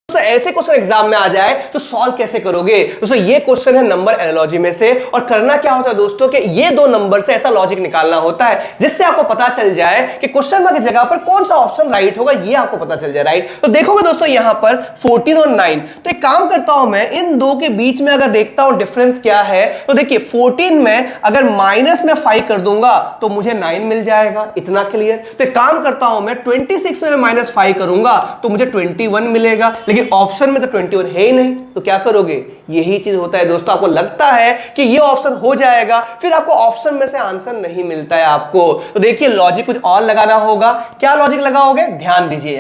दोस्तों ऐसे question exam में आ जाए तो सॉल्व कैसे करोगे। दोस्तों ये क्वेश्चन है नंबर एनालॉजी में से, और करना क्या होता है दोस्तों कि ये दो नंबर से ऐसा लॉजिक निकालना होता है जिससे आपको पता चल जाए कि क्वेश्चन मार्क की जगह पर कौन सा ऑप्शन राइट होगा, ये आपको पता चल जाए। राइट, तो देखोगे दोस्तों यहां पर 14 और 9, तो एक काम करता हूं मैं इन दो के बीच में अगर देखता हूं डिफरेंस क्या है, तो देखिए 14 में अगर माइनस में 5 कर दूंगा तो मुझे 9 मिल जाएगा, इतना क्लियर। तो एक काम करता हूं मैं 26 में माइनस 5 करूंगा तो मुझे 21 मिलेगा, लेकिन ऑप्शन में तो 21 है ही नहीं, तो क्या करोगे। यही चीज होता है दोस्तों, आपको लगता है कि ये ऑप्शन हो जाएगा, फिर आपको ऑप्शन में से आंसर नहीं मिलता है आपको। तो देखिए लॉजिक कुछ और लगाना होगा। क्या लॉजिक लगाओगे, ध्यान दीजिए।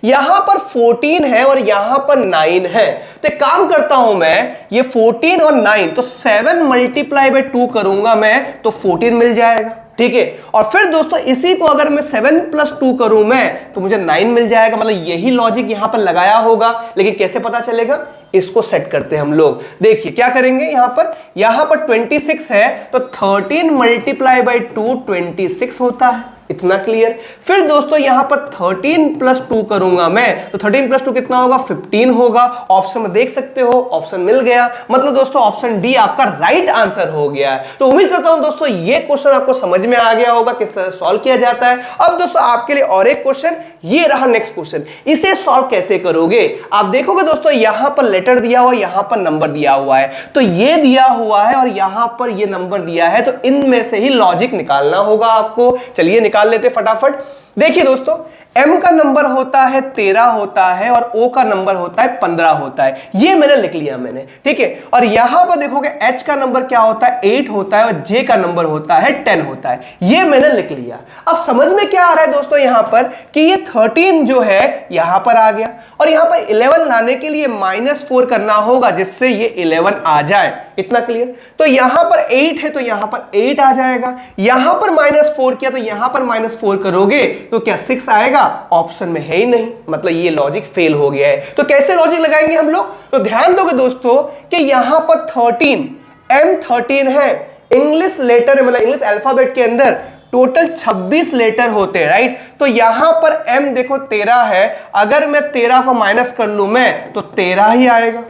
यहां पर 14 है और यहां पर 9 है, तो एक काम करता हूं मैं ये 14 और 9 तो 7 मल्टीप्लाई बाय 2 करूंगा मैं तो 14 मिल जाएगा, ठीक है। और फिर दोस्तों इसी को अगर मैं 7 प्लस 2 करूं मैं तो मुझे 9 मिल जाएगा, मतलब यही लॉजिक यहां पर लगाया होगा। लेकिन कैसे पता चलेगा, इसको सेट करते हैं हम लोग। देखिए क्या करेंगे, यहां पर 26 है तो 13 मल्टीप्लाई बाय 2 26 होता है, इतना क्लियर। फिर दोस्तों यहां पर 13 प्लस 2 करूंगा मैं तो 13 प्लस 2 कितना होगा, 15 होगा। ऑप्शन में देख सकते हो ऑप्शन मिल गया, मतलब दोस्तों ऑप्शन डी आपका राइट आंसर हो गया। तो उम्मीद करता हूं दोस्तों ये क्वेश्चन आपको समझ में आ गया होगा किस तरह सॉल्व किया जाता है। अब दोस्तों आपके लिए और एक क्वेश्चन, ये रहा नेक्स्ट क्वेश्चन। इसे सॉल्व कैसे करोगे, आप देखोगे दोस्तों यहां पर लेटर दिया हुआ, यहां पर नंबर दिया हुआ है, तो ये दिया हुआ है और यहां पर ये नंबर दिया है, तो इनमें से ही लॉजिक निकालना होगा आपको। चलिए निकाल लेते फटाफट। देखिए दोस्तों m का नंबर होता है 13 होता है और o का नंबर होता है 15 होता है, ये मैंने लिख लिया मैंने, ठीक है। और यहां पर देखोगे h का नंबर क्या होता है, 8 होता है और j का नंबर होता है 10 होता है, ये मैंने लिख लिया। अब समझ में क्या आ रहा है दोस्तों यहां पर कि ये 13 जो है यहां पर आ गया, और यहां पर 11 लाने के लिए -4 करना होगा जिससे ये 11 आ जाए, इतना क्लियर। तो यहां पर 8 है तो यहां पर 8 आ जाएगा, यहां पर -4 किया तो यहां पर -4 करोगे तो क्या 6 आएगा, ऑप्शन में है ही नहीं, मतलब ये लॉजिक फेल हो गया है। तो कैसे लॉजिक लगाएंगे हम लोग, तो ध्यान दोगे दोस्तों कि यहां पर 13 M13 है, इंग्लिश लेटर मतलब इंग्लिश अल्फाबेट के अंदर टोटल 26 लेटर होते हैं, राइट। तो यहां पर M देखो 13 है, अगर मैं 13 को माइनस कर लूं मैं तो 13 ही आएगा,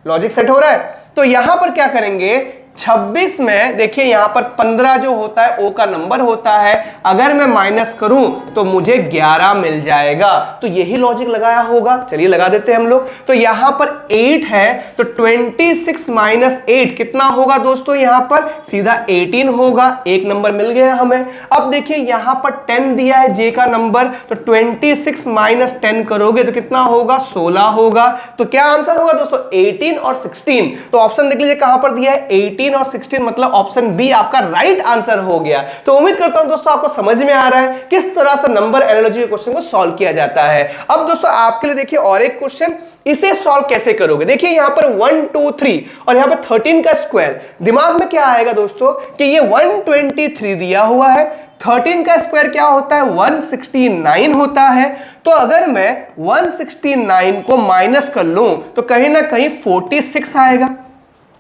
लॉजिक सेट हो रहा है। तो यहां पर क्या करेंगे, 26 में देखिए यहां पर 15 जो होता है ओ का नंबर होता है, अगर मैं माइनस करूं तो मुझे 11 मिल जाएगा, तो यही लॉजिक लगाया होगा। चलिए लगा देते हैं हम लोग। तो यहां पर 8 है तो 26 माइनस 8 कितना होगा दोस्तों, यहां पर सीधा 18 होगा, एक नंबर मिल गया हमें। अब देखिए यहां पर 10 दिया है जे का नंबर, तो 26 माइनस 10 करोगे तो कितना होगा, 16 होगा। तो क्या आंसर होगा दोस्तों, 18 और 16। तो ऑप्शन देख लीजिए कहां पर दिया है, 18 और 16, मतलब ऑप्शन बी आपका राइट आंसर हो गया। तो उम्मीद करता हूं दोस्तों आपको समझ में आ रहा है किस तरह से नंबर एनालॉजी के क्वेश्चन को सॉल्व किया जाता है। अब दोस्तों आपके लिए देखिए और एक क्वेश्चन, इसे सॉल्व कैसे करोगे। देखिए यहां पर 1 2 3 और यहां पर 13 का स्क्वायर, दिमाग में क्या आएगा दोस्तों कि ये 123 दिया हुआ है, 13 का स्क्वायर क्या होता है, 169 होता है। तो अगर मैं 169 को माइनस कर लूं तो कहीं ना कहीं 46 आएगा,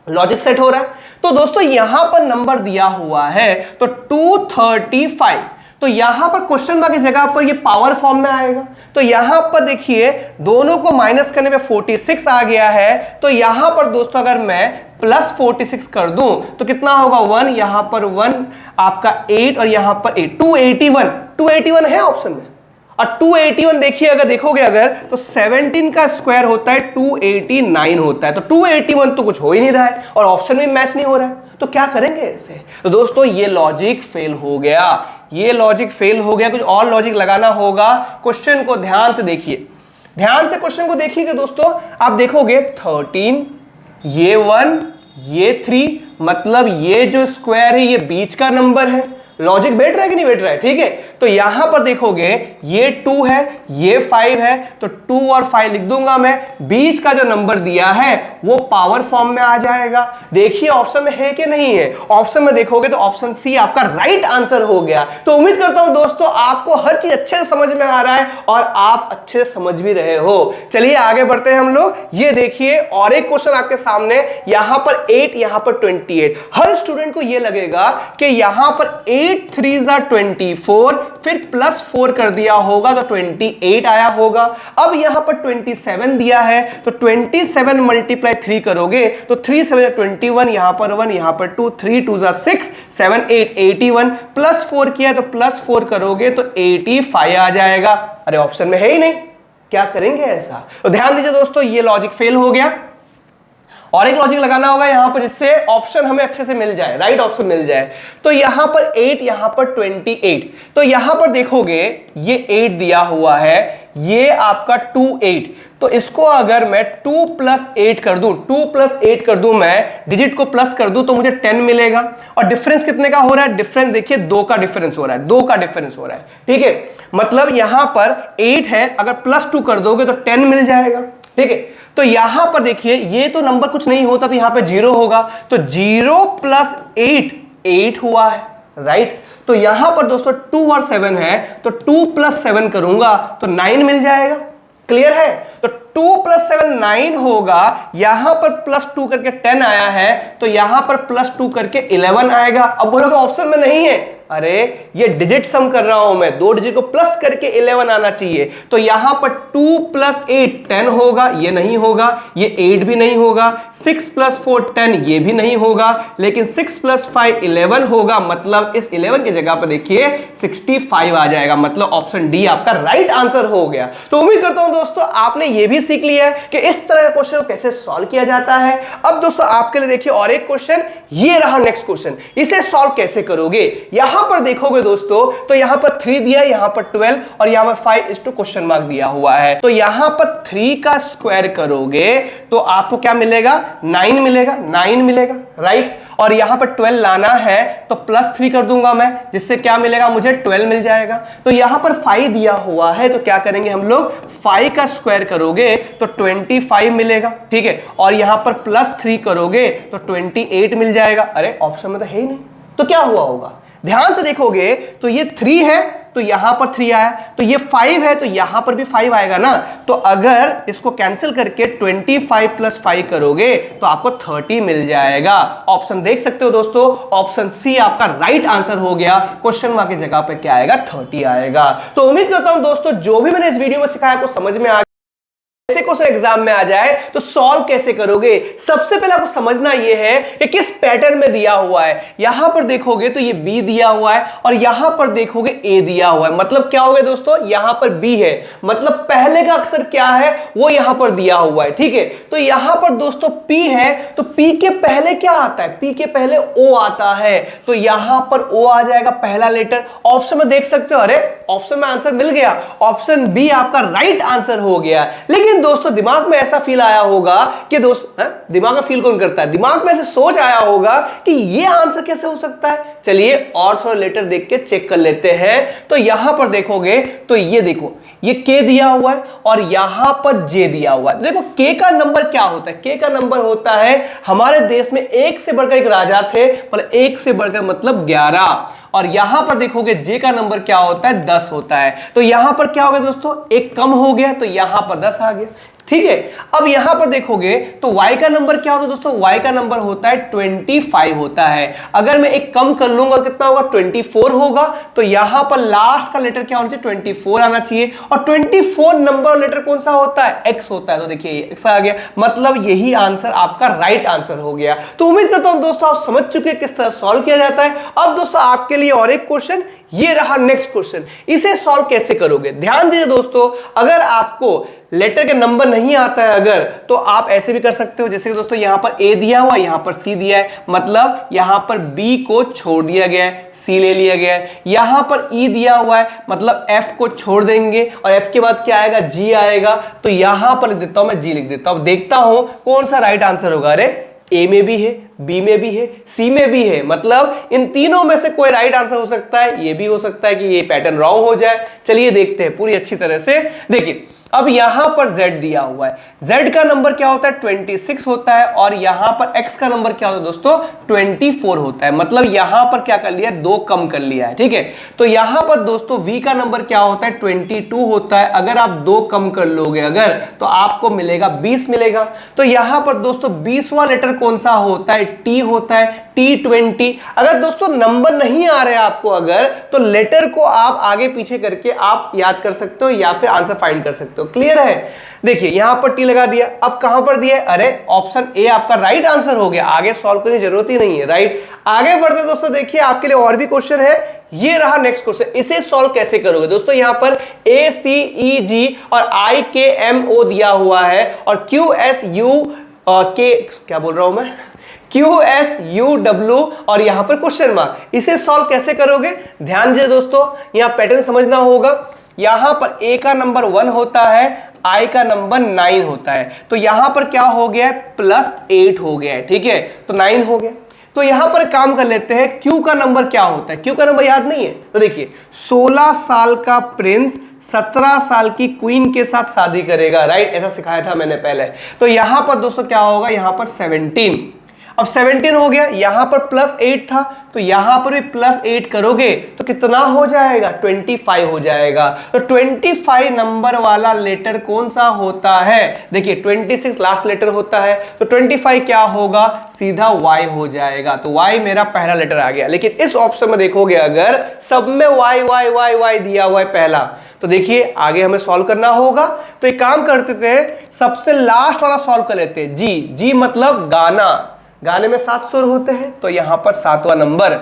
लॉजिक सेट हो रहा है। तो दोस्तों यहां पर नंबर दिया हुआ है तो 235, तो यहां पर क्वेश्चन मार्क की जगह पर ये पावर फॉर्म में आएगा। तो यहां पर देखिए दोनों को माइनस करने पे 46 आ गया है, तो यहां पर दोस्तों अगर मैं प्लस 46 कर दूं तो कितना होगा, 1 यहां पर 1 आपका 8 और यहां पर 8, 281 है ऑप्शन में। और 281 देखिए अगर देखोगे अगर तो 17 का स्क्वायर होता है 289 होता है, तो 281 तो कुछ हो ही नहीं रहा है और ऑप्शन में मैच नहीं हो रहा है, तो क्या करेंगे इसे। तो दोस्तों ये लॉजिक फेल हो गया, ये लॉजिक फेल हो गया, कुछ और लॉजिक लगाना होगा। क्वेश्चन को ध्यान से देखिए, ध्यान से क्वेश्चन को देखिएगा दोस्तों, आप देखोगे 13 ये 1 ये 3, मतलब ये जो स्क्वायर है ये बीच का नंबर है, लॉजिक बैठ रहा है कि नहीं बैठ रहा है, ठीक है। तो यहां पर देखोगे ये 2 है ये 5 है, तो 2 और 5 लिख दूंगा मैं, बीच का जो नंबर दिया है वो पावर फॉर्म में आ जाएगा। देखिए ऑप्शन में है कि नहीं है, ऑप्शन में देखोगे तो ऑप्शन सी आपका राइट आंसर हो गया। तो उम्मीद करता हूं दोस्तों आपको हर चीज अच्छे से समझ में आ रहा है और आप अच्छे से समझ भी रहे हो। चलिए आगे बढ़ते हैं हम लोग। ये देखिए और एक क्वेश्चन आपके सामने, यहां पर 8 यहां पर 28। हर स्टूडेंट को ये लगेगा कि यहां पर 8 3 24, फिर +4 कर दिया होगा तो 28 आया होगा। अब यहां पर 27 दिया है तो 27 मल्टीप्लाई 3 करोगे तो 3 7 21, यहां पर 1, यहां पर 2, 3 2 6, 7 8 81, +4 किया तो +4 करोगे तो 85 आ जाएगा। अरे ऑप्शन में है ही नहीं, क्या करेंगे ऐसा? तो ध्यान दीजिए दोस्तों, ये लॉजिक फेल हो गया और एक लॉजिक लगाना होगा यहां पर जिससे ऑप्शन हमें अच्छे से मिल जाए, राइट ऑप्शन मिल जाए। तो यहां पर 8, यहां पर 28, तो यहां पर देखोगे ये 8 दिया हुआ है, ये आपका 2 8, तो इसको अगर मैं 2 + 8 कर दूं, 2 + 8 कर दूं, मैं डिजिट को प्लस कर दूं तो मुझे 10 मिलेगा। और डिफरेंस कितने का हो रहा है? डिफरेंस देखिए 2 का डिफरेंस हो रहा है, 2 का डिफरेंस हो रहा है, ठीक है। मतलब यहां पर 8 है, अगर +2 कर दोगे तो 10 मिल जाएगा, ठीक है। तो यहां पर देखिए ये तो नंबर कुछ नहीं होता तो यहां पे 0 होगा, तो 0 + 8 8 हुआ है, राइट। तो यहां पर दोस्तों 2 और 7 है, तो 2 + 7 करूंगा तो 9 मिल जाएगा। क्लियर है? तो 2 + 7 9 होगा, यहां पर +2 करके 10 आया है, तो यहां पर +2 करके 11 आएगा। अब बोलोगे ऑप्शन में नहीं है, अरे ये डिजिट सम कर रहा हूं मैं, 2 डिजिट को प्लस करके 11 आना चाहिए। तो यहां पर 2 + 8 10 होगा, ये नहीं होगा, ये 8 भी नहीं होगा, 6 + 4 10 ये भी नहीं होगा, लेकिन 6 + 5 11 होगा। मतलब इस 11 की जगह पर देखिए 65 आ जाएगा। मतलब ऑप्शन डी आपका राइट आंसर हो गया। तो उम्मीद करता हूं दोस्तों आपने ये भी सीख लिया है कि इस तरह का क्वेश्चन कैसे सॉल्व किया जाता है। अब दोस्तों आपके लिए देखिए और एक क्वेश्चन, ये रहा नेक्स्ट क्वेश्चन, इसे सॉल्व कैसे करोगे? यहां पर देखोगे दोस्तों तो यहां पर 3 दिया है, यहां पर 12 और यहां पर 5 दिया हुआ है। तो यहां पर 3 का स्क्वायर करोगे तो आपको क्या मिलेगा? 9 मिलेगा, 9 मिलेगा, राइट। और यहां पर 12 लाना है तो +3 कर दूंगा मैं, जिससे क्या मिलेगा? मुझे 12 मिल जाएगा। तो यहां पर 5 दिया हुआ है तो क्या करेंगे हम लोग? 5 का स्क्वायर करोगे तो 25 मिलेगा, ठीक है। और यहां पर +3 करोगे तो 28 मिल जाएगा। अरे ऑप्शन में तो है ही नहीं, तो क्या हुआ होगा? ध्यान से देखोगे तो ये 3 है तो यहां पर 3 आया, तो ये 5 है तो यहां पर भी 5 आएगा ना। तो अगर इसको कैंसिल करके 25 + 5 करोगे तो आपको 30 मिल जाएगा। ऑप्शन देख सकते हो दोस्तों, ऑप्शन सी आपका राइट आंसर हो गया। क्वेश्चन मार्क की जगह पे क्या आएगा? 30 आएगा। तो उम्मीद करता हूं दोस्तों जो भी मैंने इस वीडियो में सिखाया आपको समझ में आ ऐसे क्वेश्चन एग्जाम में आ जाए तो सॉल्व कैसे करोगे? सबसे पहले आपको समझना यह है कि किस पैटर्न में दिया हुआ है। यहां पर देखोगे तो ये बी दिया हुआ है और यहां पर देखोगे ए दिया हुआ है। मतलब क्या हो गया दोस्तों? यहां पर बी है, मतलब पहले का अक्षर क्या है वो यहां पर दिया हुआ है, ठीक है। तो यहां पर दोस्तों पी है, तो पी के पहले क्या आता है? पी के पहले ओ आता है, तो यहां पर ओ आ जाएगा पहला लेटर। ऑप्शन में देख सकते हो, अरे ऑप्शन में आंसर मिल गया, ऑप्शन बी आपका राइट आंसर हो गया। लेकिन दोस्तों दिमाग में ऐसा फील आया होगा कि दिमाग में फील कौन करता है? दिमाग में ऐसे सोच आया होगा कि ये आंसर कैसे हो सकता है। चलिए और थोड़ा लेटर देख के चेक कर लेते हैं। तो यहां पर देखोगे तो ये देखो, ये के दिया हुआ है और यहां पर जे दिया हुआ है। देखो के का नंबर क्या होता है? के का नंबर होता है, हमारे देश में एक से बढ़कर एक राजा थे, मतलब एक से बढ़कर मतलब 11। और यहां पर देखोगे जे का नंबर क्या होता है? 10 होता है। तो यहां पर क्या हो गया दोस्तों? एक कम हो गया तो यहां पर 10 आ गया, ठीक है। अब यहां पर देखोगे तो y का नंबर क्या होता है दोस्तों? y का नंबर होता है 25 होता है। अगर मैं एक कम कर लूंगा कितना होगा? 24 होगा। तो यहां पर लास्ट का लेटर क्या होना चाहिए? 24 आना चाहिए। और 24 नंबर लेटर कौन सा होता है? x होता है। तो देखिए x आ गया, मतलब यही आंसर आपका राइट आंसर हो गया। तो उम्मीद करता हूं दोस्तों आप समझ चुके हैं किस तरह सॉल्व किया जाता है। अब दोस्तों आपके लिए और एक क्वेश्चन, ये रहा नेक्स्ट क्वेश्चन, इसे सॉल्व कैसे करोगे? ध्यान दीजिए दोस्तों, अगर आपको लेटर के नंबर नहीं आता है अगर, तो आप ऐसे भी कर सकते हो। जैसे कि दोस्तों यहां पर ए दिया हुआ, यहां पर सी दिया है, मतलब यहां पर बी को छोड़ दिया गया है, सी ले लिया गया है। यहां पर ई दिया हुआ है, मतलब एफ को छोड़ देंगे और एफ के बाद क्या आएगा? जी आएगा। तो यहां पर लिख देता हूं, मैं जी लिख देता हूं। देखता हूं कौन सा राइट आंसर होगा। अरे ए में भी है, बी में भी है, सी में भी है, मतलब इन तीनों में से कोई राइट आंसर हो सकता है। ये भी हो सकता है कि ये पैटर्न रॉन्ग हो जाए। चलिए देखते हैं पूरी अच्छी तरह से। देखिए अब यहां पर z दिया हुआ है, z का नंबर क्या होता है 26 होता है और यहां पर x का नंबर क्या होता है दोस्तों 24 होता है। मतलब यहां पर क्या कर लिया, 2 कम कर लिया है, ठीक है। तो यहां पर दोस्तों v का नंबर क्या होता है 22 होता है। अगर आप 2 कम कर लोगे अगर, तो आपको मिलेगा 20 मिलेगा। तो यहां पर दोस्तों 20वां लेटर कौन सा होता है, t होता है, T20। अगर दोस्तों नंबर नहीं आ रहे आपको अगर, तो लेटर को आप आगे पीछे करके आप याद कर सकते हो या फिर आंसर फाइंड कर सकते हो। क्लियर है? देखिए यहां पर टी लगा दिया, अब कहां पर दिया है, अरे ऑप्शन ए आपका राइट आंसर हो गया, आगे सॉल्व करने की जरूरत ही नहीं है, राइट। आगे बढ़ते दोस्तों, देखिए आपके लिए और भी क्वेश्चन है। ये रहा नेक्स्ट क्वेश्चन, इसे सॉल्व कैसे करोगे दोस्तों। यहां पर ए सी ई जी और आई के एम ओ दिया हुआ है और क्यू एस यू के, क्या बोल रहा हूं मैं, QSUW और यहां पर क्वेश्चन मार्क। इसे सॉल्व कैसे करोगे, ध्यान दीजिए दोस्तों, यहां पैटर्न समझना होगा। यहां पर A का नंबर 1 होता है, I का नंबर 9 होता है। तो यहां पर क्या हो गया है, +8 हो गया है, ठीक है, तो 9 हो गया। तो यहां पर काम कर लेते हैं, Q का नंबर क्या होता है, Q का नंबर याद नहीं है तो देखिए 16 साल का प्रिंस 17 साल की क्वीन के साथ शादी करेगा, राइट, ऐसा सिखाया था मैंने पहले। तो यहां पर दोस्तों क्या होगा, यहां पर 17, अब 17 हो गया, यहां पर +8 था तो यहां पर भी +8 करोगे तो कितना हो जाएगा, 25 हो जाएगा। तो 25 नंबर वाला लेटर कौन सा होता है, देखिए 26 लास्ट लेटर होता है, तो 25 क्या होगा, सीधा Y हो जाएगा। तो Y मेरा पहला लेटर आ गया। लेकिन इस ऑप्शन में देखोगे अगर सब में Y Y Y Y दिया हुआ है पहला, तो देखिए आगे हमें सॉल्व करना होगा। तो एक काम करते थे, सबसे लास्ट वाला सॉल्व कर लेते हैं। जी मतलब गाना, गाने में 7 सुर होते हैं, तो यहां पर 7वां नंबर।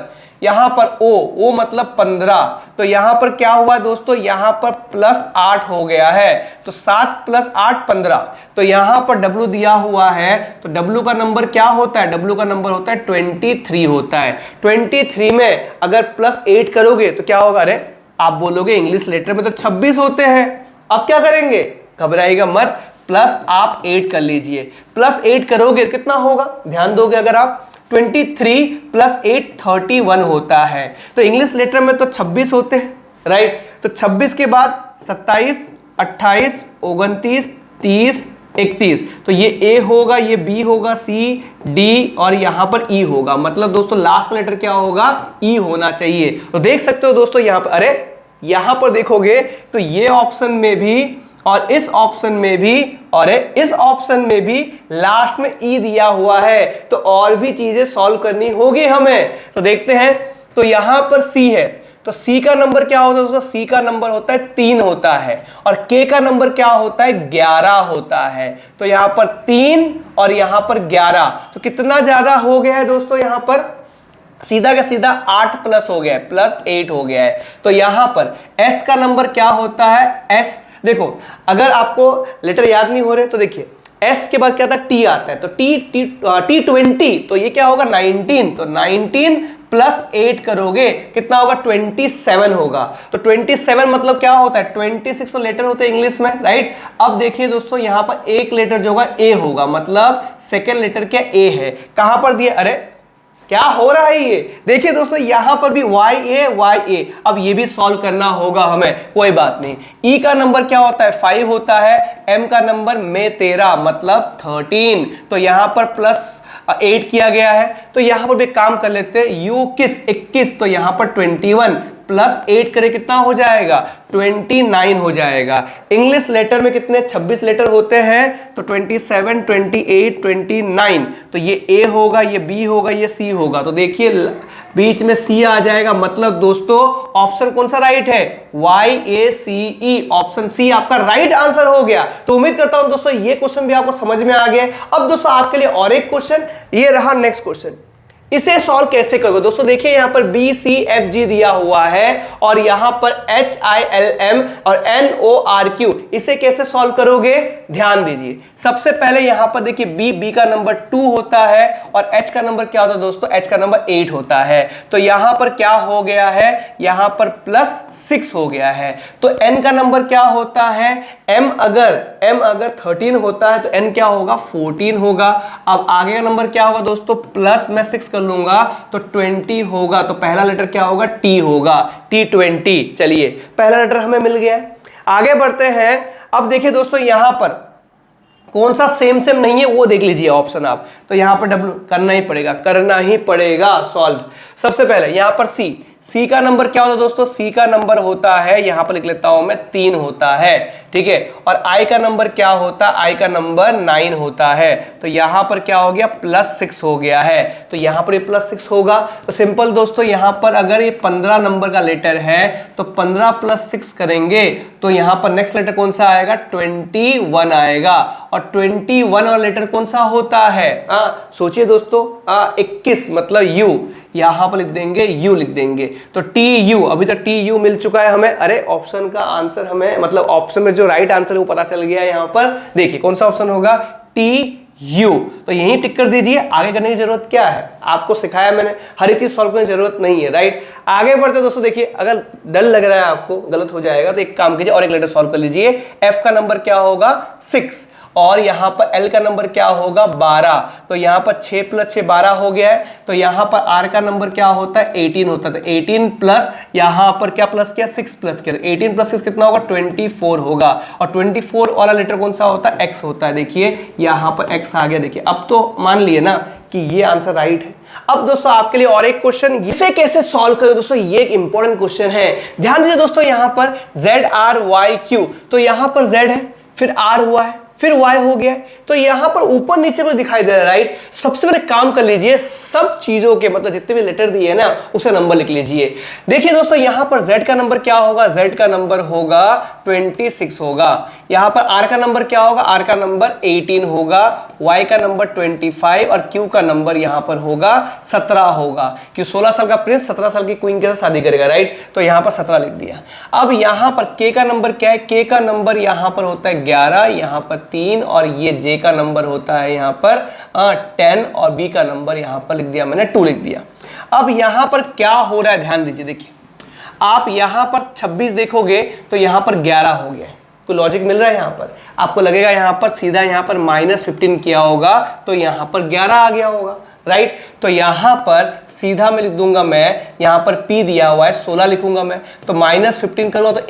यहां पर ओ मतलब 15, तो यहां पर क्या हुआ दोस्तों, यहां पर +8 हो गया है, तो 7 + 8 15। तो यहां पर W दिया हुआ है, तो W का नंबर क्या होता है, W का नंबर होता है 23 होता है। 23 में अगर +8 करोगे तो क्या होगा, अरे आप बोलोगे इंग्लिश लेटर में तो 26 होते हैं, अब क्या करेंगे, घबराइएगा मत, प्लस आप 8 कर लीजिए। +8 करोगे कितना होगा, ध्यान दोगे अगर आप, 23 + 8 31 होता है। तो इंग्लिश लेटर में तो 26 होते हैं, राइट। तो 26 के बाद 27, 28, 29, 30, 31, तो ये A होगा, ये B होगा, C, D और यहां पर E होगा। मतलब दोस्तों लास्ट लेटर क्या होगा, E होना चाहिए। तो देख सकते हो दोस्तों यहां पर, अरे यहां पर देखोगे तो ये ऑप्शन में भी और इस ऑप्शन में भी और इस ऑप्शन में भी लास्ट में ई दिया हुआ है, तो और भी चीजें सॉल्व करनी होगी हमें। तो देखते हैं, तो यहां पर सी है, तो सी का नंबर क्या होता है दोस्तों, सी का नंबर होता है 3 होता है और के का नंबर क्या होता है 11 होता है। तो यहां पर 3 और यहां पर 11, तो कितना ज्यादा हो गया है दोस्तों, यहां पर सीधा का सीधा 8 प्लस हो गया है, +8 हो गया है। तो यहां पर एस का नंबर क्या होता है, एस, देखो अगर आपको लेटर याद नहीं हो रहे तो देखिए एस के बाद क्या था, टी आता है, तो T20, तो ये क्या होगा 19, तो 19 + 8 करोगे कितना होगा, 27 होगा। तो 27 मतलब क्या होता है, 26 तो लेटर होते हैं इंग्लिश में, राइट। अब देखिए दोस्तों यहां पर एक लेटर जो होगा ए होगा, मतलब सेकेंड लेटर क्या ए है, कहां पर दिया, अरे क्या हो रहा है ये, देखिए दोस्तों यहां पर भी YA। अब ये भी सॉल्व करना होगा हमें, कोई बात नहीं। E का नंबर क्या होता है 5 होता है, M का नंबर में 13 मतलब 13, तो यहां पर +8 किया गया है। तो यहां पर भी काम कर लेते हैं, U किस 21, तो यहां पर 21 +8 करे कितना हो जाएगा, 29 हो जाएगा। इंग्लिश लेटर में कितने 26 लेटर होते हैं, तो 27, 28, 29, तो ये A होगा, ये B होगा, ये C होगा। तो देखिए बीच में C आ जाएगा, मतलब दोस्तों ऑप्शन कौन सा राइट है, YACE, ऑप्शन C आपका राइट आंसर हो गया। तो उम्मीद करता हूं दोस्तों ये क्वेश्चन भी आपको समझ में आ गया। अब दोस्तों आपके लिए और एक क्वेश्चन, ये रहा नेक्स्ट क्वेश्चन, इसे सॉल्व कैसे करोगे दोस्तों। देखिए यहां पर BCFG दिया हुआ है और यहां पर HILM और NORQ, इसे कैसे सॉल्व करोगे, ध्यान दीजिए। सबसे पहले यहां पर देखिए B का नंबर 2 होता है और H का नंबर क्या होता है दोस्तों, H का नंबर 8 होता है। तो यहां पर क्या हो गया है, यहां पर +6 हो गया है। तो N का नंबर क्या होता है, M अगर 13 होता है तो N क्या होगा 14 होगा। अब आगे का नंबर क्या होगा दोस्तों, प्लस में 6 कर लूंगा तो 20 होगा। तो पहला लेटर क्या होगा, T होगा, T20। चलिए पहला लेटर हमें मिल गया। आगे बढ़ते हैं, अब देखिए दोस्तों यहां पर कौन सा सेम सेम नहीं है वो देख लीजिए ऑप्शन आप। तो यहां पर डब्ल्यू करना ही पड़ेगा सॉल्व। सबसे पहले यहां पर सी का नंबर क्या होता है दोस्तों, सी का नंबर होता है, यहां पर लिख लेता हूं मैं 3 होता है, ठीक है। और आई का नंबर क्या होता है, आई का नंबर 9 होता है। तो यहां पर क्या हो गया, +6 हो गया है। तो यहां पर ये +6 होगा। तो सिंपल दोस्तों यहां पर अगर ये 15 नंबर का लेटर है तो 15 + 6 करेंगे तो यहां पर नेक्स्ट लेटर कौन सा आएगा, 21 आएगा। और 21 वाला लेटर कौन सा होता है, सोचिए दोस्तों, 21 मतलब यू, यहां पर लिख देंगे यू लिख देंगे। तो TU, अभी तक TU मिल चुका है हमें। अरे ऑप्शन का आंसर हमें, मतलब ऑप्शन में जो राइट आंसर है वो पता चल गया है। यहां पर देखिए कौन सा ऑप्शन होगा, TU। तो यहीं टिक कर दीजिए, आगे करने की जरूरत क्या है, आपको सिखाया मैंने, हर एक चीज सॉल्व करने की जरूरत नहीं है, राइट। आगे बढ़ते दोस्तों, देखिए अगर डर लग रहा है आपको, गलत हो जाएगा, तो एक काम कीजिए और एक लेटर सॉल्व कर लीजिए। F का नंबर क्या होगा, 6, और यहां पर L का नंबर क्या होगा, 12। तो यहां पर 6 + 6 12 हो गया है। तो यहां पर R का नंबर क्या होता है, 18 होता है। तो 18 प्लस यहां पर क्या प्लस किया, 6 प्लस किया। तो 18 + 6 कितना होगा, 24 होगा। और 24 वाला लेटर कौन सा होता है, X होता है। देखिए यहां पर X आ गया। देखिए अब तो मान लिए ना कि ये आंसर राइट है। अब दोस्तों आपके लिए और एक क्वेश्चन, इसे कैसे सॉल्व करें दोस्तों, ये एक इंपॉर्टेंट क्वेश्चन है। ध्यान दीजिए दोस्तों, यहां पर ZRYQ, तो यहां पर Z है, फिर R हुआ है, फिर Y हो गया। तो यहां पर ऊपर नीचे को दिखाई दे रहा है, राइट। सबसे पहले काम कर लीजिए, सब चीजों के मतलब जितने भी लेटर दिए ना उसे नंबर लिख लीजिए। देखिए दोस्तों यहां पर Z का नंबर क्या होगा, Z का नंबर होगा 26 होगा। यहां पर R का नंबर क्या होगा, R का नंबर 18 होगा। Y का नंबर 25 और Q का नंबर यहां पर होगा 17 होगा, कि 16 साल का प्रिंस 17 साल की क्वीन के साथ शादी करेगा, राइट। तो यहां पर 17 लिख दिया। अब यहां पर K का नंबर क्या है, K का नंबर यहां पर होता है 11, यहां पर 3, और ये J का नंबर होता है यहां पर 10, और B का नंबर यहां पर लिख दिया मैंने 2 लिख दिया। अब यहां पर क्या हो रहा है, ध्यान दीजिए। देखिए आप यहां पर 26 देखोगे तो यहां पर 11 हो गया है। कोई लॉजिक मिल रहा है, यहां पर आपको लगेगा यहां पर सीधा यहां पर -15 किया होगा तो यहां पर 11 आ गया होगा, राइट। तो यहां पर सीधा मैं लिख दूंगा, मैं यहां पर P दिया हुआ है 16 लिखूंगा मैं। तो -15 करूंगा तो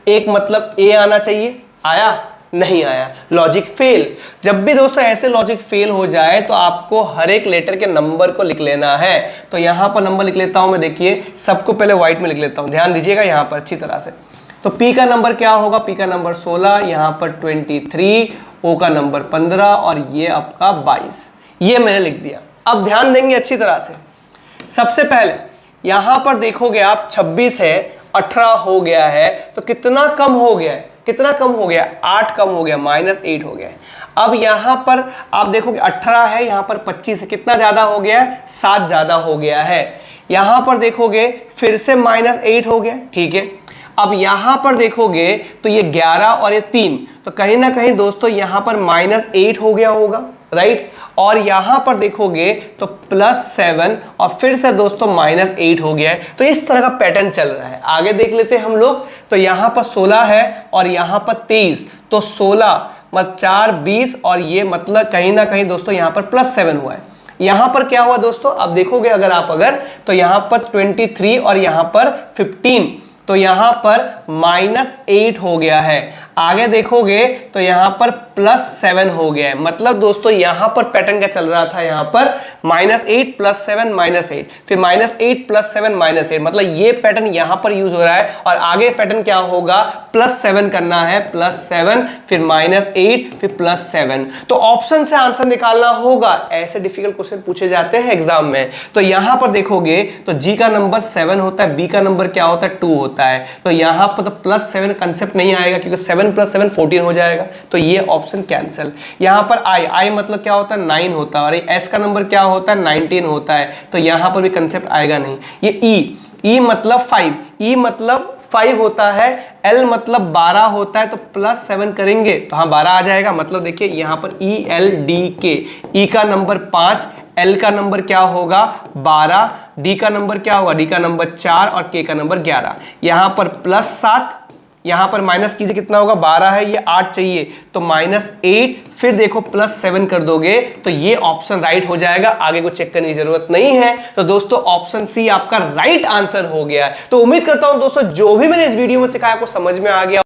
एक मतलब A आना चाहिए, आया नहीं आया, लॉजिक फेल। जब भी दोस्तों ऐसे लॉजिक फेल हो जाए तो आपको हर एक लेटर के नंबर को लिख लेना है। तो यहां पर नंबर लिख लेता हूं मैं। देखिए सबको पहले व्हाइट में लिख लेता हूं, ध्यान दीजिएगा यहां पर अच्छी तरह से। तो P का नंबर क्या होगा, P का नंबर 16, यहां पर 23, O का नंबर 15 और ये आपका 22, ये मैंने लिख दिया। अब ध्यान देंगे अच्छी तरह से। सबसे पहले यहां पर देखोगे आप 26 है, 18 हो गया है, तो कितना कम हो गया है, कितना कम हो गया, 8 कम हो गया, -8 हो गया। अब यहां पर आप देखोगे 18 है, यहां पर 25 है, कितना ज्यादा हो गया है, 7 ज्यादा हो गया है। यहां पर देखोगे फिर से -8 हो गया, ठीक है। अब यहां पर देखोगे तो ये 11 और ये 3, तो कहीं ना कहीं दोस्तों यहां पर -8 हो गया होगा, राइट। और यहां पर देखोगे तो +7 और फिर से दोस्तों -8 हो गया है। तो इस तरह का पैटर्न चल रहा है। आगे देख लेते हैं हम लोग। तो यहां पर 16 है और यहां पर 23, तो 16 मतलब 4 20 और ये मतलब कहीं ना कहीं दोस्तों यहां पर +7 हुआ है। यहां पर क्या हुआ दोस्तों, अब देखोगे अगर तो यहां पर 23 और यहां पर 15, तो यहां पर -8 हो गया है। आगे देखोगे तो यहां पर +7 हो गया है। मतलब दोस्तों यहां पर पैटर्न क्या चल रहा था, यहां पर -8 +7 -8, फिर -8 +7 -8, मतलब ये पैटर्न यहां पर यूज हो रहा है। और आगे पैटर्न क्या होगा, +7 करना है, +7 फिर -8 फिर +7। तो ऑप्शन से आंसर निकालना होगा। ऐसे डिफिकल्ट क्वेश्चन पूछे जाते हैं एग्जाम में। तो यहां पर देखोगे तो G का नंबर 7 होता है, B का नंबर क्या होता है, 2 होता है। तो यहां पर तो +7 कंसेप्ट नहीं आएगा, क्योंकि 7 + 7 14 हो जाएगा। तो ये ऑप्शन कैंसिल। यहां पर I मतलब क्या होता है, 9 होता है। और ये S का नंबर क्या होता है, 19 होता है। तो यहां पर भी कंसेप्ट आएगा नहीं। ये E मतलब 5, E मतलब 5 होता है, L मतलब 12 होता है। तो +7 करेंगे तो हाँ 12 आ जाएगा। मतलब देखिए यहां पर ELDK, E का नंबर 5, L का नंबर क्या होगा 12, D का नंबर क्या होगा, D का नंबर 4 और K का नंबर 11। यहां पर +7, यहां पर माइनस कीजिए, कितना होगा, 12 है, ये 8 चाहिए, तो -8, फिर देखो +7 कर दोगे तो ये ऑप्शन राइट हो जाएगा। आगे को चेक करने की जरूरत नहीं है। तो दोस्तों ऑप्शन सी आपका राइट आंसर हो गया है। तो उम्मीद करता हूं दोस्तों जो भी मैंने इस वीडियो में सिखाया आपको समझ में आ गया।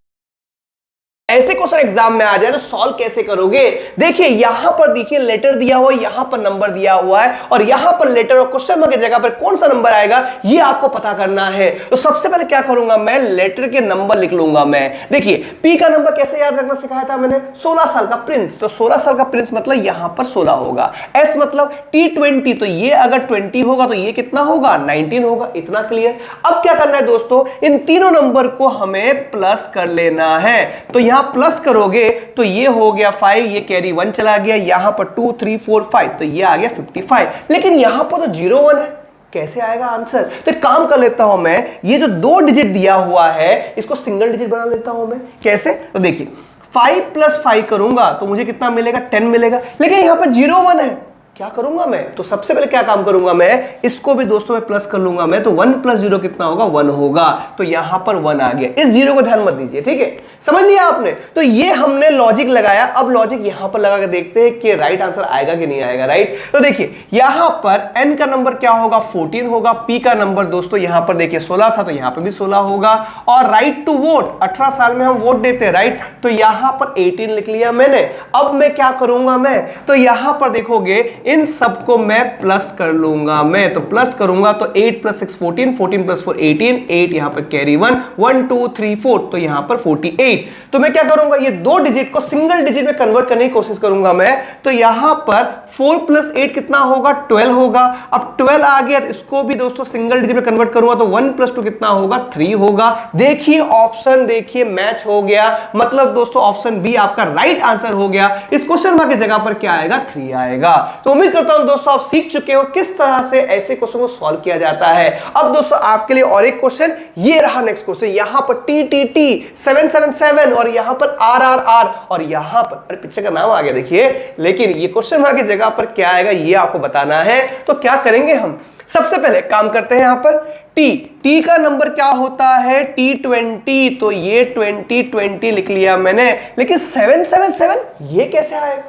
ऐसे क्वेश्चन क्वेश्चन एग्जाम में आ जाए तो सॉल्व कैसे करोगे। देखिए यहां पर देखिए लेटर दिया हुआ है, यहां पर नंबर दिया हुआ है और यहां पर लेटर और क्वेश्चन मार्क की जगह पर कौन सा नंबर आएगा ये आपको पता करना है। तो सबसे पहले क्या करूंगा मैं, लेटर के नंबर लिख लूंगा मैं। देखिए पी का नंबर कैसे याद रखना सिखाया था मैंने, 16 साल का प्रिंस, तो 16 साल का प्रिंस मतलब यहां पर 16 होगा। एस मतलब T20, तो ये अगर 20 होगा तो ये कितना होगा, 19 होगा। इतना क्लियर। अब क्या करना है दोस्तों, इन तीनों नंबर को हमें प्लस कर लेना है। तो यहां प्लस करोगे तो ये हो गया 5, ये कैरी 1 चला गया, यहां पर 2 3 4 5, तो ये आ गया 55। लेकिन यहां पर तो 0 1 है, कैसे आएगा आंसर। तो एक काम कर लेता हूं मैं, ये जो 2 डिजिट दिया हुआ है इसको सिंगल डिजिट बना लेता हूं मैं। कैसे, तो देखिए 5 + 5 करूंगा तो मुझे कितना मिलेगा, 10 मिलेगा। लेकिन यहां पर 0 1 है, क्या करूंगा मैं, तो सबसे पहले क्या काम करूंगा मैं, इसको भी दोस्तों मैं प्लस कर लूंगा मैं। तो 1 + 0 कितना होगा, 1 होगा। तो यहां पर 1 आ गया। इस 0 को ध्यान मत दीजिए, ठीक है, समझ लिया आपने। तो ये हमने लॉजिक लगाया। अब लॉजिक यहां पर लगा के देखते हैं कि राइट आंसर आएगा कि नहीं आएगा। राइट, तो देखिए यहां पर n का नंबर क्या होगा, 14 होगा। p का नंबर दोस्तों यहां पर देखिए 16 था, तो यहां पर भी 16 होगा। और राइट टू वोट, 18 साल में हम वोट देते हैं, राइट, तो यहां पर 18 लिख लिया मैंने। अब मैं क्या करूंगा मैं, तो यहां पर देखोगे इन सबको मैं प्लस कर लूंगा मैं। तो प्लस करूंगा तो 8 + 6 14, 14 + 4 18, 8 यहां पर कैरी 1, 1 2 3 4, तो यहां पर 48। तो मैं क्या करूंगा, ये 2 डिजिट को सिंगल डिजिट में कन्वर्ट करने की कोशिश करूंगा मैं। तो यहां पर 4 + 8 कितना होगा, 12 होगा। अब 12 आ गया, इसको भी दोस्तों सिंगल डिजिट में कन्वर्ट करूंगा तो 1 + 2 कितना होगा, 3 होगा। देखिए ऑप्शन देखिए मैच हो गया, मतलब दोस्तों ऑप्शन बी आपका राइट आंसर हो गया। इस क्वेश्चन मार्क की जगह पर क्या आएगा, 3 आएगा। तो उम्मीद करता हूं दोस्तों आप सीख चुके हो किस तरह से ऐसे क्वेश्चन को सॉल्व किया जाता है। अब दोस्तों आपके लिए और एक क्वेश्चन, ये रहा नेक्स्ट क्वेश्चन। यहां पर TTT 777 और यहां पर RRR और यहां पर, अरे पिक्चर का नाम आ गया देखिए, लेकिन ये क्वेश्चन मार्क की जगह पर क्या आएगा ये आपको बताना है। तो क्या करेंगे हम, सबसे पहले काम करते हैं, यहां पर टी का नंबर क्या होता है, T20, तो ये 20 लिख लिया मैंने। लेकिन 777 ये कैसे आएगा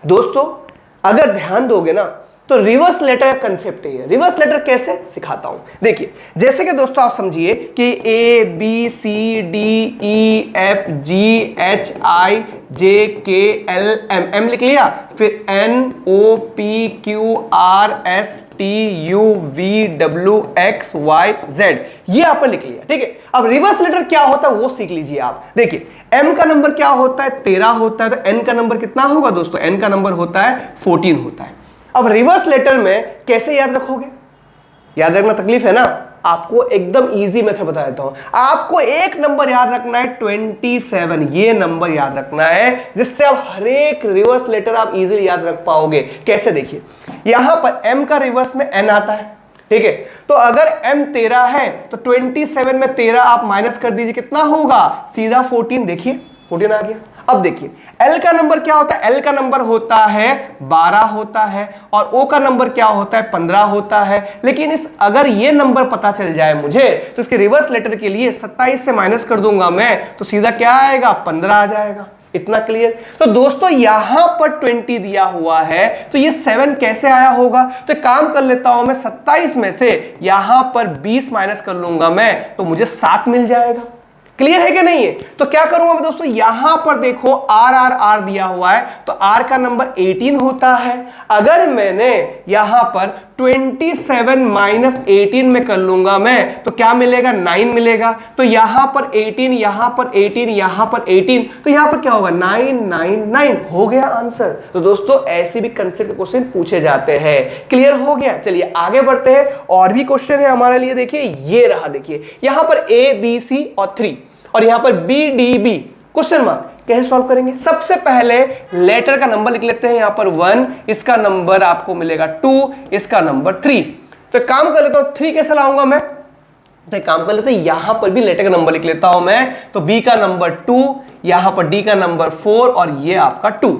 दोस्तों, अगर ध्यान दोगे ना तो रिवर्स लेटर का कंसेप्ट है। रिवर्स लेटर कैसे सिखाता हूं, देखिए जैसे कि दोस्तों आप समझिए कि ABCDEFGHIJKLM लिख लिया, फिर NOPQRSTUVWXYZ ये आपने लिख लिया, ठीक है। अब रिवर्स लेटर क्या होता है वो सीख लीजिए आप। देखिए m का नंबर क्या होता है, 13 होता है, तो n का नंबर कितना होगा दोस्तों, n का नंबर होता है 14 होता है। अब रिवर्स लेटर में कैसे याद रखोगे, याद रखना तकलीफ है ना, आपको एकदम इजी मेथड बता देता हूं। आपको एक नंबर याद रखना है 27, ये नंबर याद रखना है, जिससे आप हर एक रिवर्स लेटर आप इजीली याद रख पाओगे। कैसे, देखिए यहां पर m का रिवर्स में n आता है, ठीक है, तो अगर m 13 है तो 27 में 13 आप माइनस कर दीजिए, कितना होगा, सीधा 14, देखिए 14 आ गया। अब देखिए L का नंबर क्या होता है, L का नंबर होता है 12 होता है, और O का नंबर क्या होता है, 15 होता है। लेकिन इस अगर ये नंबर पता चल जाए मुझे तो इसके रिवर्स लेटर के लिए 27 से माइनस कर दूंगा मैं, तो सीधा क्या आएगा, 15 आ जाएगा। इतना क्लियर। तो दोस्तों यहां पर 20 दिया हुआ है, तो ये 7 कैसे आया होगा, तो काम कर लेता हूं मैं, 27 में से यहां पर 20 माइनस कर लूंगा मैं, तो मुझे 7 मिल जाएगा। क्लियर है कि नहीं है। तो क्या करूंगा मैं दोस्तों, यहां पर देखो RRR दिया हुआ है, तो R का नंबर 18 होता है। अगर मैंने यहां पर 27 माइनस 18 में कर लूंगा मैं, तो क्या मिलेगा, 9 मिलेगा। तो यहां पर 18, यहां पर 18, यहां पर 18, तो यहां पर क्या होगा, 999 हो गया आंसर। तो दोस्तों ऐसे भी कंसेप्ट क्वेश्चन पूछे जाते हैं। क्लियर हो गया, चलिए आगे बढ़ते हैं। और भी क्वेश्चन है हमारे लिए, देखिए ये रहा, देखिए यहां पर ABC और 3 और यहां पर BDB क्वेश्चन मार्क, कैसे सॉल्व करेंगे। सबसे पहले लेटर का नंबर लिख लेते हैं, यहां पर 1, इसका नंबर आपको मिलेगा 2, इसका नंबर 3। तो एक काम कर लेता हूं, 3 कैसे लाऊंगा मैं, तो एक काम कर लेते हैं, यहां पर भी लेटर का नंबर लिख लेता हूं मैं। तो B का नंबर 2, यहां पर D का नंबर 4 और ये आपका 2।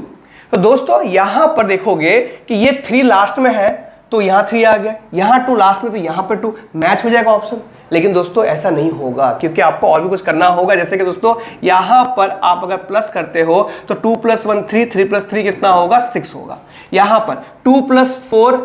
तो दोस्तों यहां पर देखोगे कि ये 3 लास्ट में है, तो यहां 3 आ गया, यहां 2 लास्ट में, तो यहां पर 2 मैच हो जाएगा ऑप्शन। लेकिन दोस्तों ऐसा नहीं होगा, क्योंकि आपको और भी कुछ करना होगा। जैसे कि दोस्तों यहां पर आप अगर प्लस करते हो तो 2 + 1 3, 3 + 3 कितना होगा 6 होगा। यहां पर 2 + 4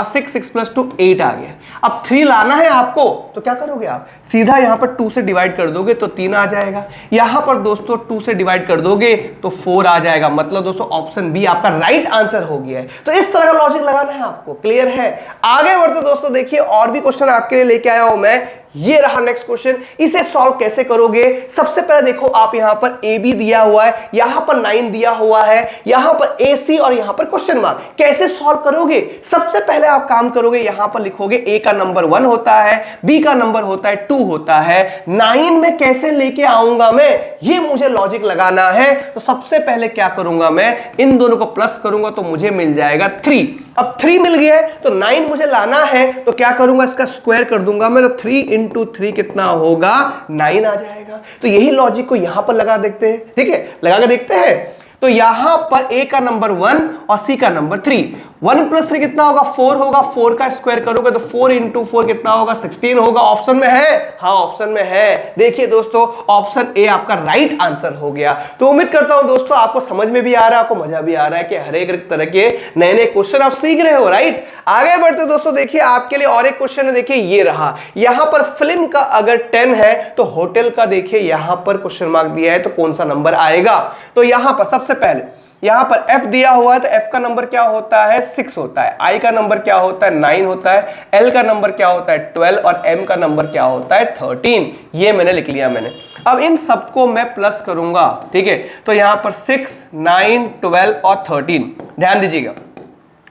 6, 6 + 2 8 आ गया। अब 3 लाना है आपको तो क्या करोगे आप, सीधा यहां पर 2 से डिवाइड कर दोगे तो 3 आ जाएगा। यहां पर दोस्तों 2 से डिवाइड कर दोगे तो 4 आ जाएगा। मतलब दोस्तों ऑप्शन बी आपका राइट आंसर हो गया है। तो इस तरह का लॉजिक लगाना है आपको। क्लियर है? आगे बढ़ते दोस्तों, देखिए और भी क्वेश्चन आपके लिए लेके आया हूं मैं। ये रहा नेक्स्ट क्वेश्चन। इसे सॉल्व कैसे करोगे? सबसे पहले देखो, आप यहां पर ए बी दिया हुआ है, यहां पर 9 दिया हुआ है, यहां पर ए सी और यहां पर क्वेश्चन मार्क। कैसे सॉल्व करोगे? सबसे पहले आप काम करोगे, यहां पर लिखोगे ए का नंबर 1 होता है, बी का नंबर होता है 2 होता है। 9 में कैसे लेके आऊंगा मैं, ये मुझे लॉजिक लगाना है। तो सबसे पहले क्या करूंगा मैं, इन दोनों को प्लस करूंगा तो मुझे मिल जाएगा 3। अब 3 मिल गया है तो 9 मुझे लाना है, तो क्या करूंगा, इसका स्क्वायर कर दूंगा मैं। तो 3 × 3 कितना होगा 9 आ जाएगा। तो यही लॉजिक को यहां पर लगा देखते हैं। ठीक है, लगा के देखते हैं। तो यहां पर ए का नंबर 1 और सी का नंबर 3। 1 + 3 कितना होगा 4 होगा। 4 का स्क्वायर करोगे तो 4 × 4 कितना होगा 16 होगा। ऑप्शन में है, हाँ ऑप्शन में है। देखिए दोस्तों ऑप्शन ए आपका राइट आंसर हो गया। तो उम्मीद करता हूं दोस्तों आपको समझ में भी आ रहा है, आपको मजा भी आ रहा है कि हर एक तरह के नए नए क्वेश्चन आप सीख रहे हो। राइट, आगे बढ़ते दोस्तों, देखिए आपके लिए और एक क्वेश्चन है। देखिए ये रहा, यहां पर फिल्म का अगर 10 है तो होटल का देखिए यहां पर क्वेश्चन मार्क दिया है, तो कौन सा नंबर आएगा। तो यहां पर सबसे पहले यहां पर f दिया हुआ है, तो f का नंबर क्या होता है 6 होता है। i का नंबर क्या होता है 9 होता है। l का नंबर क्या होता है 12 और m का नंबर क्या होता है 13। ये मैंने लिख लिया मैंने। अब इन सबको मैं प्लस करूंगा। ठीक है, तो यहां पर 6, 9, 12 और 13 ध्यान दीजिएगा।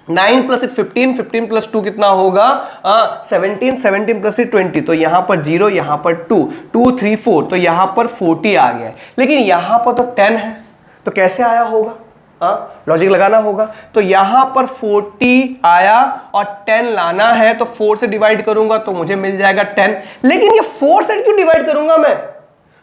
9 + 6 15, 15 + 2 कितना होगा 17, 17 + 3 20। तो यहां पर 0, यहां पर 2, 2 3 4, तो यहां पर 40 आ गया है। लेकिन यहां पर तो 10 है, तो कैसे आया होगा, लॉजिक लगाना होगा। तो यहां पर 40 आया और 10 लाना है, तो 4 से डिवाइड करूंगा तो मुझे मिल जाएगा 10। लेकिन ये 4 से क्यों डिवाइड करूंगा मैं,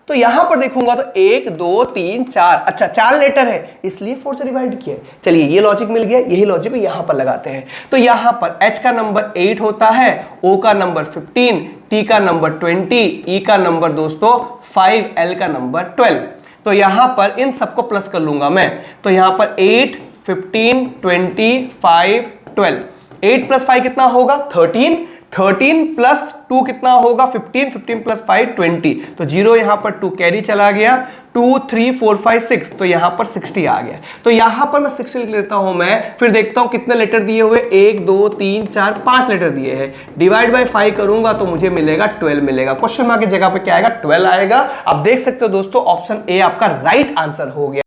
तो यहां पर देखूंगा तो 1 2 3 4, अच्छा 4 लेटर है इसलिए 4 से डिवाइड किया। चलिए ये लॉजिक मिल गया, यही लॉजिक को यहां पर लगाते हैं। तो यहां पर H का नंबर 8 होता है, O का नंबर 15, T का नंबर 20, E का नंबर दोस्तों 5, L का नंबर 12। तो यहां पर इन सबको प्लस कर लूंगा मैं। तो यहां पर 8, 15, 20, 5, 12। 8 + 5 कितना होगा 13, 13 + 2 कितना होगा 15, 15 + 5 20। तो 0 यहां पर 2 कैरी चला गया, 2 3 4 5 6, तो यहां पर 60 आ गया। तो यहां पर मैं 60 लिख लेता हूं मैं। फिर देखता हूं कितने लेटर दिए हुए, 1 2 3 4 5 लेटर दिए हैं। डिवाइड बाय 5 करूंगा तो मुझे मिलेगा 12 मिलेगा। क्वेश्चन मार्क की जगह पे क्या आएगा 12 आएगा। आप देख सकते हो दोस्तों ऑप्शन ए आपका राइट आंसर हो गया।